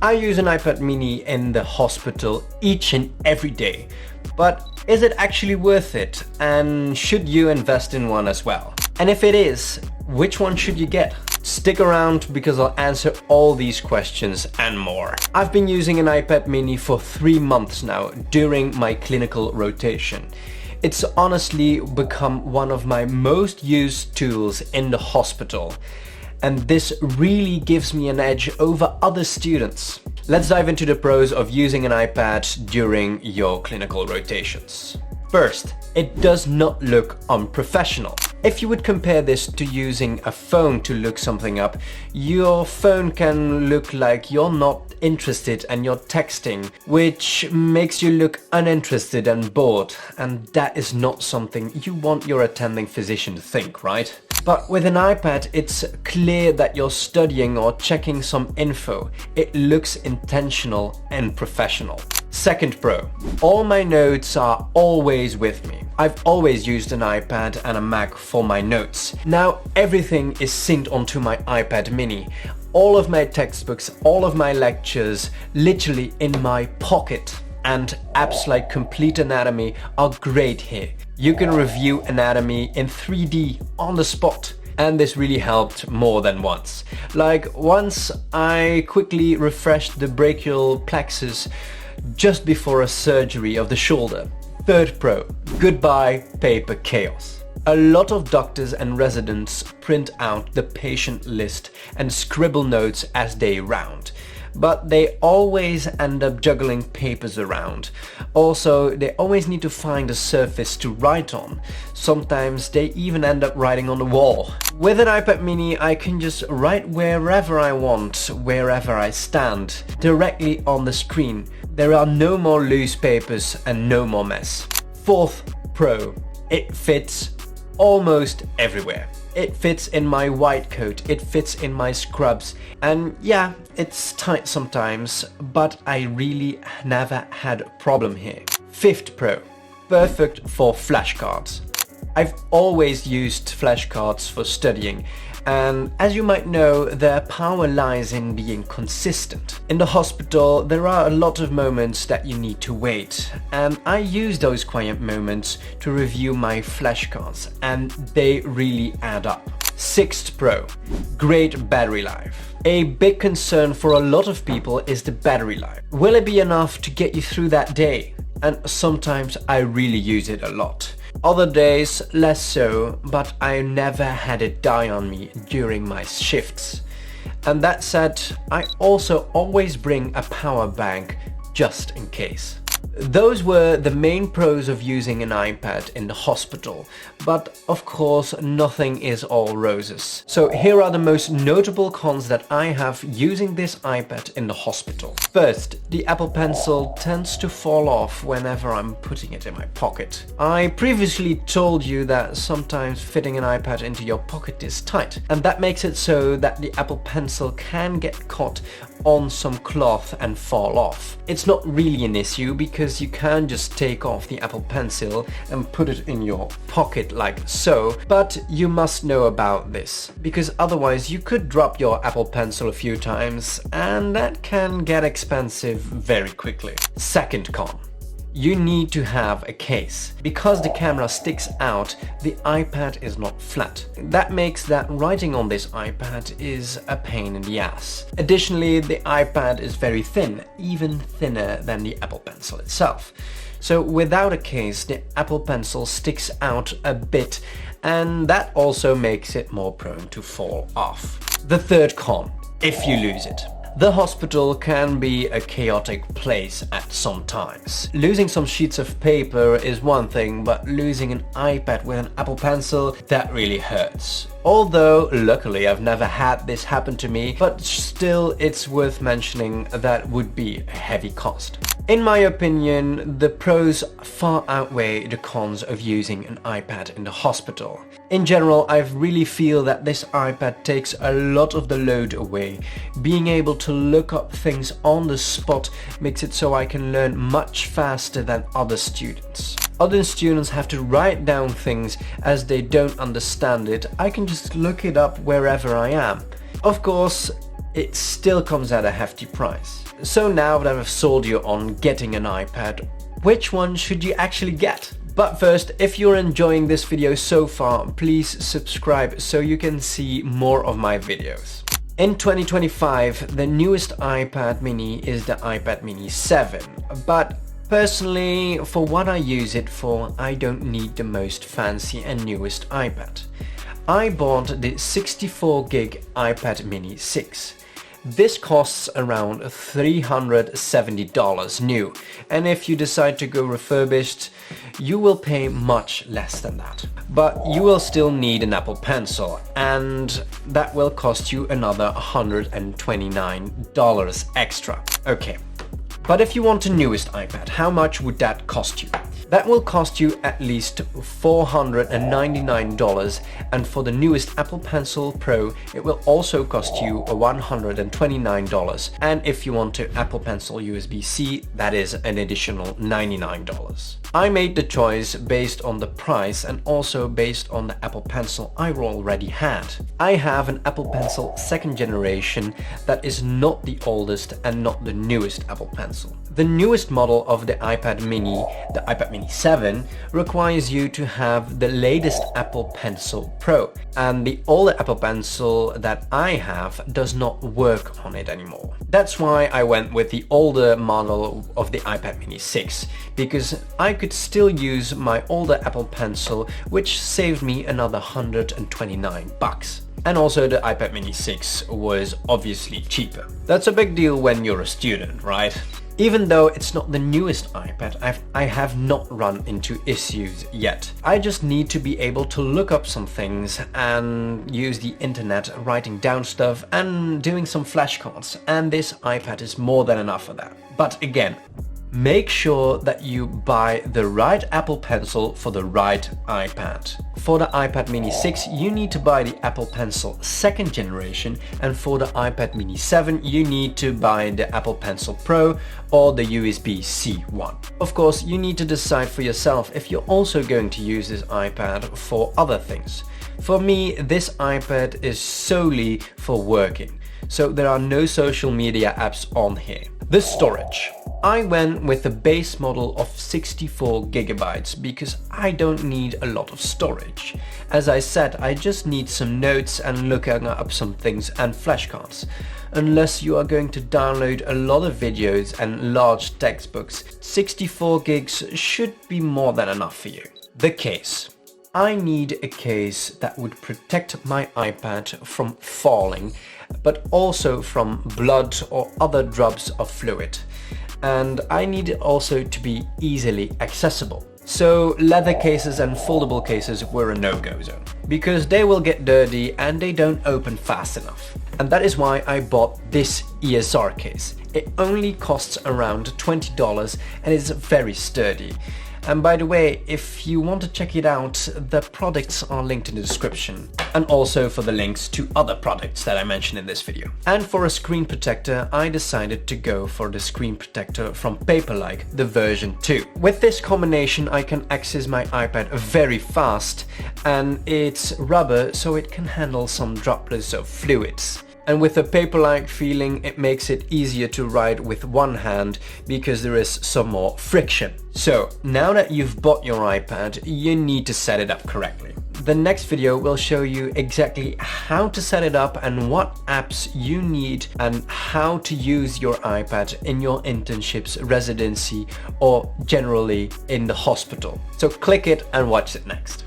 I use an iPad mini in the hospital each and every day, but is it actually worth it? And should you invest in one as well? And if it is, which one should you get? Stick around because I'll answer all these questions and more. I've been using an iPad mini for 3 months now during my clinical rotation. It's honestly become one of my most used tools in the hospital. And this really gives me an edge over other students. Let's dive into the pros of using an iPad during your clinical rotations. First, it does not look unprofessional. If you would compare this to using a phone to look something up, your phone can look like you're not interested and you're texting, which makes you look uninterested and bored, and that is not something you want your attending physician to think, right? But with an iPad, it's clear that you're studying or checking some info. It looks intentional and professional. Second pro, all my notes are always with me. I've always used an iPad and a Mac for my notes. Now everything is synced onto my iPad mini. All of my textbooks, all of my lectures, literally in my pocket. And apps like Complete Anatomy are great here. You can review anatomy in 3D on the spot. And this really helped more than once. Like once I quickly refreshed the brachial plexus just before a surgery of the shoulder. Third pro, goodbye paper chaos. A lot of doctors and residents print out the patient list and scribble notes as they round, but they always end up juggling papers around. Also, they always need to find a surface to write on. Sometimes they even end up writing on the wall. With an iPad mini, I can just write wherever I want, wherever I stand, directly on the screen. There are no more loose papers and no more mess. Fourth pro, it fits almost everywhere. It fits in my white coat, it fits in my scrubs, and yeah, it's tight sometimes, but I really never had a problem here. Fifth pro, perfect for flashcards. I've always used flashcards for studying, and as you might know, their power lies in being consistent. In the hospital, there are a lot of moments that you need to wait, and I use those quiet moments to review my flashcards, and they really add up. Sixth pro, great battery life. A big concern for a lot of people is the battery life. Will it be enough to get you through that day? And sometimes I really use it a lot. Other days less so, but I never had it die on me during my shifts. And that said, I also always bring a power bank just in case. Those were the main pros of using an iPad in the hospital, but of course nothing is all roses. So here are the most notable cons that I have using this iPad in the hospital. First, the Apple Pencil tends to fall off whenever I'm putting it in my pocket. I previously told you that sometimes fitting an iPad into your pocket is tight, and that makes it so that the Apple Pencil can get caught on some cloth and fall off. It's not really an issue because you can just take off the Apple Pencil and put it in your pocket like so, but you must know about this because otherwise you could drop your Apple Pencil a few times and that can get expensive very quickly. Second con. You need to have a case. Because the camera sticks out, the iPad is not flat. That makes that writing on this iPad is a pain in the ass. Additionally, the iPad is very thin, even thinner than the Apple Pencil itself. So without a case, the Apple Pencil sticks out a bit, and that also makes it more prone to fall off. The third con, if you lose it. The hospital can be a chaotic place at some times. Losing some sheets of paper is one thing, but losing an iPad with an Apple Pencil, that really hurts. Although, luckily, I've never had this happen to me, but still it's worth mentioning that would be a heavy cost. In my opinion, the pros far outweigh the cons of using an iPad in the hospital. In general, I really feel that this iPad takes a lot of the load away. Being able to look up things on the spot makes it so I can learn much faster than other students. Other students have to write down things as they don't understand it. I can just look it up wherever I am. Of course, it still comes at a hefty price. So now that I've sold you on getting an iPad, which one should you actually get? But first, if you're enjoying this video so far, please subscribe so you can see more of my videos. In 2025, the newest iPad mini is the iPad mini 7, but personally, for what I use it for, I don't need the most fancy and newest iPad. I bought the 64 gig iPad mini 6. This costs around $370 new, and if you decide to go refurbished, you will pay much less than that. But you will still need an Apple Pencil, and that will cost you another $129 extra. Okay, but if you want the newest iPad, how much would that cost you? That will cost you at least $499, and for the newest Apple Pencil Pro, it will also cost you $129, and if you want to Apple Pencil USB-C, that is an additional $99. I made the choice based on the price and also based on the Apple Pencil I already had. I have an Apple Pencil 2nd generation that is not the oldest and not the newest Apple Pencil. The newest model of the iPad mini, the iPad mini 7, requires you to have the latest Apple Pencil Pro, and the older Apple Pencil that I have does not work on it anymore. That's why I went with the older model of the iPad mini 6, because I could still use my older Apple Pencil, which saved me another $129. And also the iPad mini 6 was obviously cheaper. That's a big deal when you're a student, right? Even though it's not the newest iPad, I have not run into issues yet. I just need to be able to look up some things and use the internet, writing down stuff and doing some flashcards, and this iPad is more than enough for that. But again, make sure that you buy the right Apple Pencil for the right iPad. For the iPad mini 6, you need to buy the Apple Pencil 2nd generation, and for the iPad mini 7, you need to buy the Apple Pencil Pro or the USB-C one. Of course, you need to decide for yourself if you're also going to use this iPad for other things. For me, this iPad is solely for working, so there are no social media apps on here. The storage. I went with the base model of 64 gigabytes because I don't need a lot of storage. As I said, I just need some notes and looking up some things and flashcards. Unless you are going to download a lot of videos and large textbooks, 64 gigs should be more than enough for you. The case. I need a case that would protect my iPad from falling, but also from blood or other drops of fluid. And I need it also to be easily accessible. So leather cases and foldable cases were a no-go zone, because they will get dirty and they don't open fast enough. And that is why I bought this ESR case. It only costs around $20 and is very sturdy. And by the way, if you want to check it out, the products are linked in the description, and also for the links to other products that I mentioned in this video. And for a screen protector, I decided to go for the screen protector from Paperlike, the version 2. With this combination, I can access my iPad very fast, and it's rubber, so it can handle some droplets of fluids. And with a paper-like feeling, it makes it easier to write with one hand because there is some more friction. So now that you've bought your iPad, you need to set it up correctly. The next video will show you exactly how to set it up and what apps you need and how to use your iPad in your internships, residency, or generally in the hospital. So click it and watch it next.